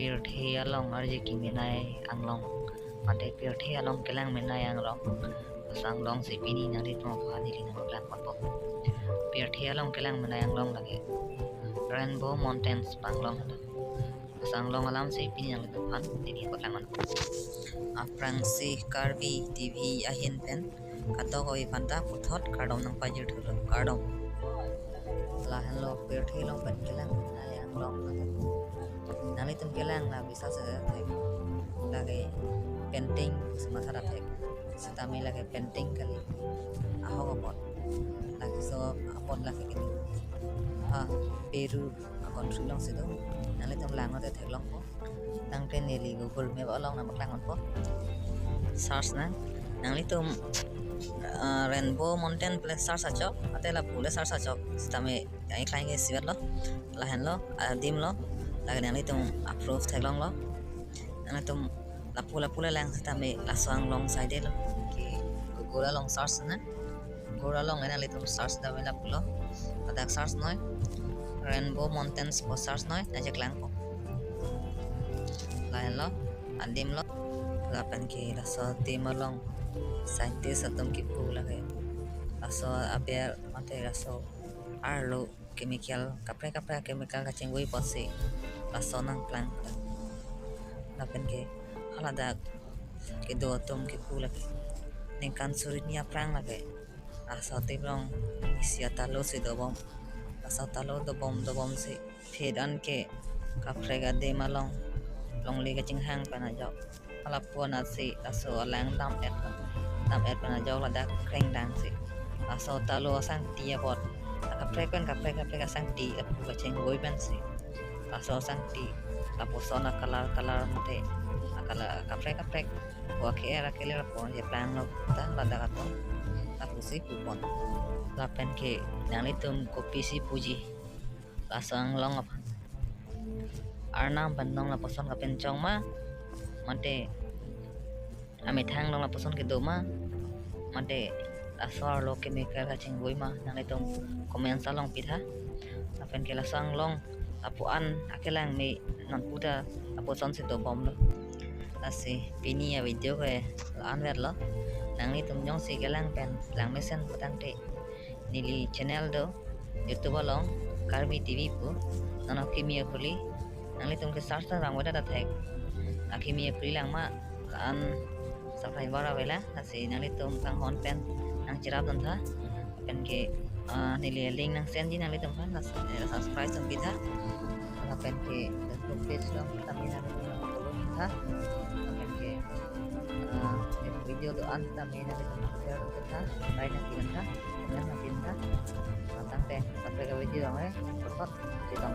Pirthi along arje kiminai anglong mate pirthi along kelang menai anglong sang long si pini nari to phadili nang plan patpo pirthi along kelang menai anglong lage Rainbow Mountains panglong sang long alam si pini nang to phan dini ko lang aprang si karbi tv ahin pen kato koi panta puthot kardom nang pajir thulo kardom lahan lo pirthi long pen kelang menai anglong lage nang itum kelang la bisa se lagi painting semasa dapat setami lagi painting kali ahok apot lagi so apot lagi gitu Peru akon sulong situ nang itum lang ate theklong po nang ten neli Google Map along namak lang po search nang itum Rainbow Mountain place search acho ate la pule search acho setami ai klaing ge sibat lo lahan lo adim lo lagi nang itum approve theklong lo nang itum la pula lang setami la soang long side lo ki Google long search na Google long ena litum search da vela pulo adak search noi Rainbow Mountains po search noi najak lang po lain lo andim lo lapan ki laso timalong scientist atom ki pu lage laso aper mate laso arlo chemical kapre chemical ka cengui posi laso nang plan lapan ki alada ke do atom ki pu lage ningkan suritnya prang lage laso tiblong isia talo si do bom laso talo do bom si phedan ke kapre ga de malong long le ga jinghang pana jaw ala puana si laso lang dam et pana jaw lada kreng dang si laso talo sang tia bot kapre ka sang ti apu ga cheng goi ban si laso sang ti lapo sona kalar mate akala kapre wa ke era ke le po je plan lo ta lada ka to aku si kupon lapen ke nang itum kopi si puji lasang long apa arnam bandong la poson ka pencong ma mate ame thang long la poson ke do ma mate asar lo chemical ka chinggoi ma nang itum komen salong pitha lapen ke lasang long apu an akelang me non puda apu son si do bom lo asi pini ya video ke an ver lo nang itum nyong si kelang pen lang mesen putang te nili channel do youtube long karbi tv pu nano kimia khuli nang itum ke search rang wada da thek akimia khuli lang ma an subscriber avela asi nang itum kang hon pen nang chirap don tha pen ke nili link nang send nang itum kan subscribe tum bitha pen ke facebook page long kami nang follow tha pen ke video do an kami nang itum share tha bai nang tin tha nang tin tha tang te sampai ke video ame cepat kita